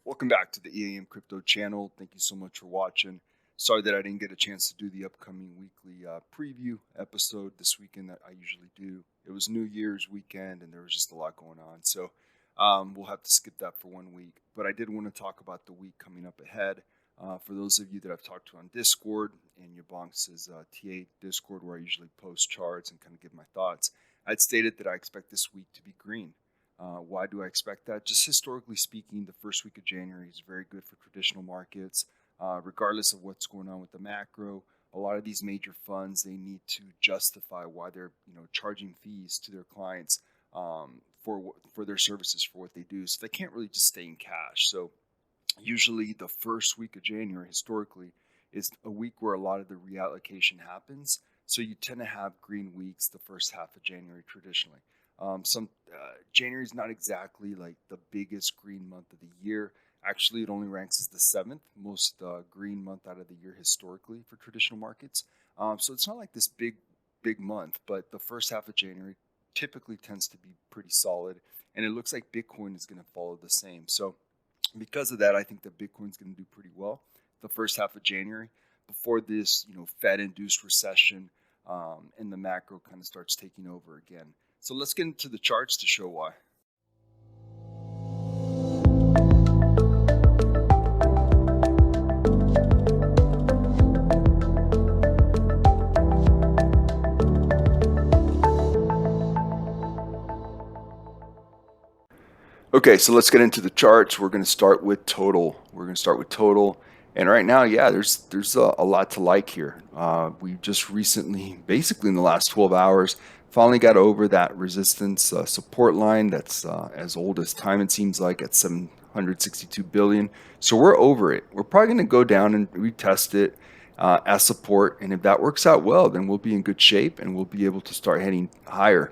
Welcome back to the EAM Crypto channel. Thank you so much for watching. Sorry that I didn't get a chance to do the upcoming weekly preview episode this weekend that I usually do. It was New Year's weekend and there was just a lot going on. So we'll have to skip that for 1 week. But I did want to talk about the week coming up ahead. For those of you that I've talked to on Discord and your Bonks' TA Discord, where I usually post charts and kind of give my thoughts, I'd stated that I expect this week to be green. Why do I expect that? Just historically speaking, the first week of January is very good for traditional markets, regardless of what's going on with the macro. A lot of these major funds, they need to justify why they're charging fees to their clients for their services for what they do. So they can't really just stay in cash. So usually the first week of January historically is a week where a lot of the reallocation happens. So you tend to have green weeks the first half of January traditionally. January is not exactly like the biggest green month of the year. Actually, it only ranks as the seventh most green month out of the year historically for traditional markets. So it's not like this big month, but the first half of January typically tends to be pretty solid, and it looks like Bitcoin is going to follow the same. So because of that, I think that Bitcoin is going to do pretty well the first half of January before this Fed-induced recession and the macro kind of starts taking over again. So let's get into the charts to show why. Okay, so let's get into the charts. We're going to start with total. And right now, yeah, there's a lot to like here. We just recently, basically in the last 12 hours, finally got over that resistance support line that's as old as time, it seems like, at 762 billion. So we're over it. We're probably going to go down and retest it as support. And if that works out well, then we'll be in good shape and we'll be able to start heading higher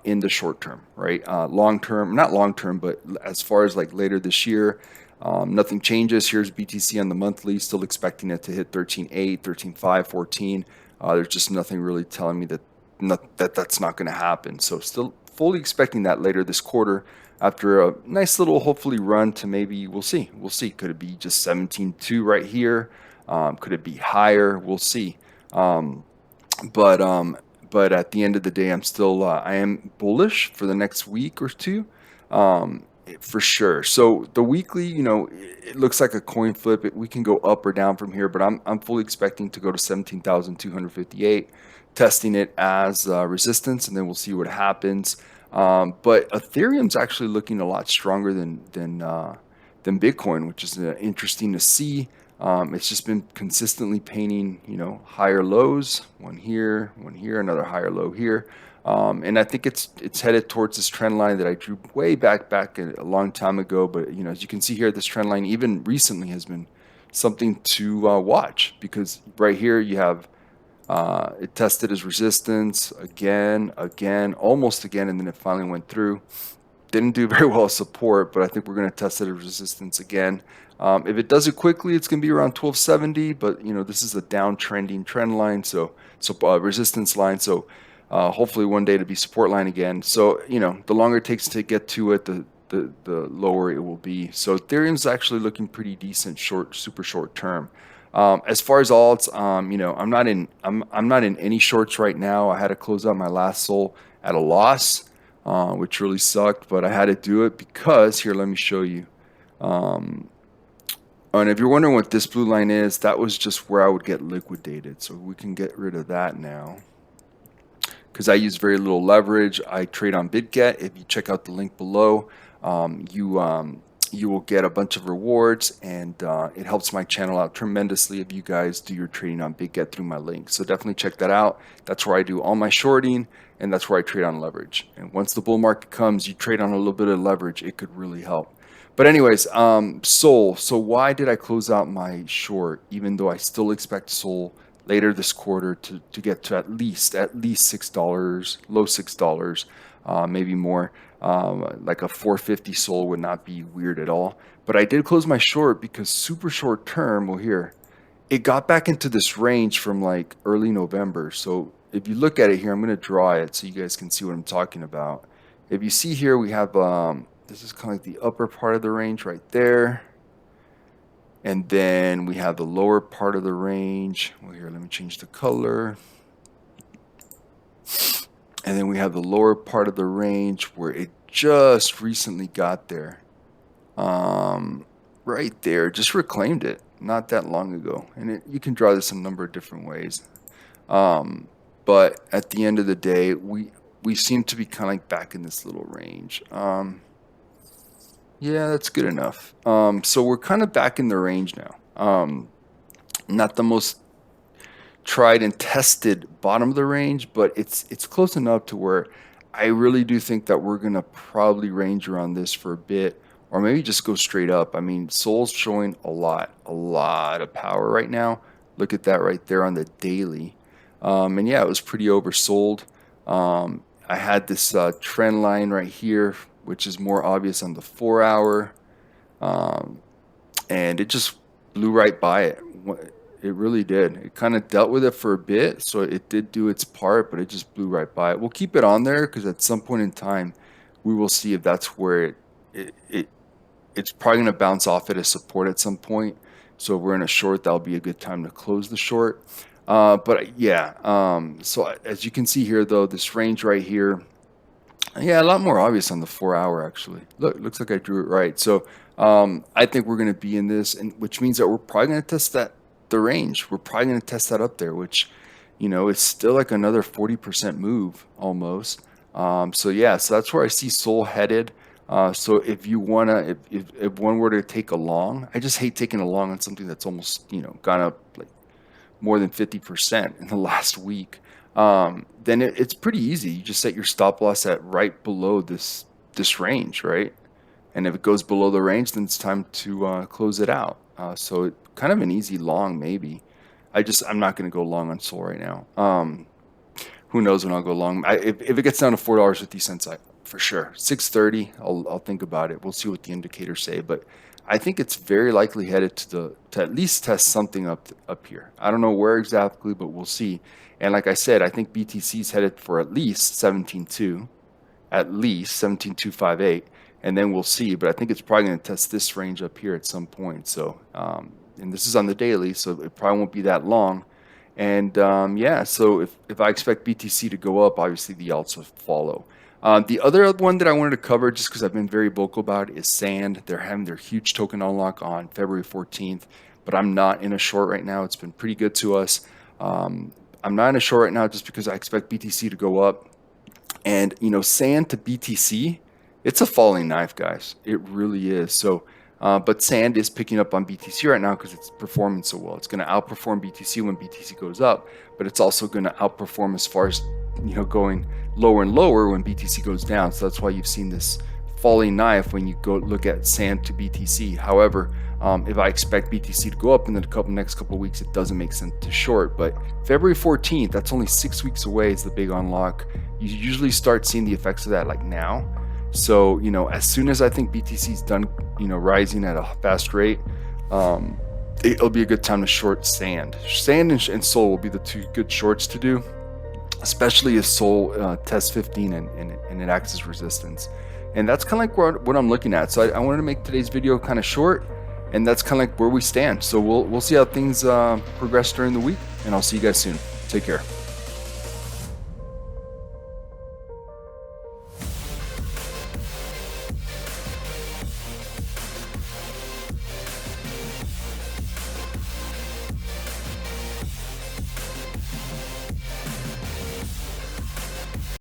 in the short term, right? Long term, not long term, but as far as like later this year, nothing changes. Here's BTC on the monthly, still expecting it to hit 13.8, 13.5, 14. There's just nothing really telling me that's not going to happen. So still fully expecting that later this quarter after a nice little hopefully run to maybe, we'll see. Could it be just 17.2 right here? Could it be higher? We'll see. But at the end of the day, I am bullish for the next week or two, for sure. So the weekly, it looks like a coin flip. We can go up or down from here, but I'm fully expecting to go to 17,258, testing it as resistance, and then we'll see what happens. But Ethereum's actually looking a lot stronger than Bitcoin, which is interesting to see. It's just been consistently painting, higher lows, one here, another higher low here. And I think it's headed towards this trend line that I drew way back a long time ago. But, as you can see here, this trend line even recently has been something to watch, because right here you have it tested as resistance again, almost again, and then it finally went through. Didn't do very well as support, but I think we're going to test it as resistance again. If it does it quickly, it's going to be around 1270, but this is a downtrending trend line, so resistance line. So hopefully one day to be support line again. So the longer it takes to get to it, the lower it will be. So Ethereum's actually looking pretty decent, super short term. As far as alts, I'm not in any shorts right now. I had to close out my last sol at a loss, which really sucked, but I had to do it because here, let me show you. And if you're wondering what this blue line is, that was just where I would get liquidated. So we can get rid of that now, because I use very little leverage. I trade on Bitget. If you check out the link below, you will get a bunch of rewards, and it helps my channel out tremendously if you guys do your trading on Bitget through my link. So definitely check that out. That's where I do all my shorting, and that's where I trade on leverage. And once the bull market comes, you trade on a little bit of leverage. It could really help. But anyways, Sol. So why did I close out my short, even though I still expect Sol later this quarter to get to at least $6, low $6, maybe more. Like a 450 Sol would not be weird at all. But I did close my short because super short term, well, here, it got back into this range from like early November. So if you look at it here, I'm going to draw it so you guys can see what I'm talking about. If you see here, we have, this is kind of like the upper part of the range right there. And then we have the lower part of the range. Well, here, let me change the color. And then we have the lower part of the range where it just recently got there. Right there, just reclaimed it not that long ago. And you can draw this a number of different ways. But at the end of the day, we seem to be kind of like back in this little range. Yeah, that's good enough. So we're kind of back in the range now. Not the most tried and tested bottom of the range, but it's close enough to where I really do think that we're gonna probably range around this for a bit, or maybe just go straight up. I mean, Sol's showing a lot of power right now. Look at that right there on the daily. And yeah, it was pretty oversold. I had this trend line right here, which is more obvious on the 4-hour, and it just blew right by it. It really did. It kind of dealt with it for a bit, so it did do its part, but it just blew right by it. We'll keep it on there because at some point in time, we will see if that's where it's probably going to bounce off at a support at some point. So if we're in a short, that'll be a good time to close the short. But yeah, so as you can see here, though, this range right here, yeah, a lot more obvious on the 4-hour actually. Look, looks like I drew it right. So I think we're going to be in this, and which means that we're probably going to test the range. We're probably going to test that up there, which, you know, is still like another 40% move almost. So yeah, so that's where I see Sol headed. So if you wanna, if one were to take a long, I just hate taking a long on something that's almost, you know, gone up like more than 50% in the last week. Then it's pretty easy. You just set your stop loss at right below this range, right? And if it goes below the range, then it's time to close it out. So kind of an easy long, maybe. I'm not going to go long on Sol right now. Who knows when I'll go long? If it gets down to $4.50, for sure 630. I'll think about it. We'll see what the indicators say, but I think it's very likely headed to at least test something up here. I don't know where exactly, but we'll see. And like I said, I think BTC is headed for at least 17.2, at least 17.258. And then we'll see, but I think it's probably going to test this range up here at some point. So, and this is on the daily, so it probably won't be that long. And yeah, so if I expect BTC to go up, obviously the alts will follow. The other one that I wanted to cover, just because I've been very vocal about it, is Sand. They're having their huge token unlock on February 14th, but I'm not in a short right now. It's been pretty good to us. I'm not in a short right now just because I expect BTC to go up. And, you know, Sand to BTC, it's a falling knife, guys. It really is. So, but Sand is picking up on BTC right now because it's performing so well. It's going to outperform BTC when BTC goes up, but it's also going to outperform as far as, you know, going lower and lower when BTC goes down. So that's why you've seen this falling knife when you go look at Sand to BTC. However, if I expect BTC to go up in the next couple of weeks, it doesn't make sense to short. But February 14th, that's only 6 weeks away, is the big unlock. You usually start seeing the effects of that like now. So, you know, as soon as I think BTC is done, you know, rising at a fast rate, it'll be a good time to short Sand. Sand and Sol will be the two good shorts to do, especially as Sol tests 15 and it acts as resistance. And that's kind of like what I'm looking at. So I wanted to make today's video kind of short, and that's kind of like where we stand. So we'll see how things progress during the week, and I'll see you guys soon. Take care.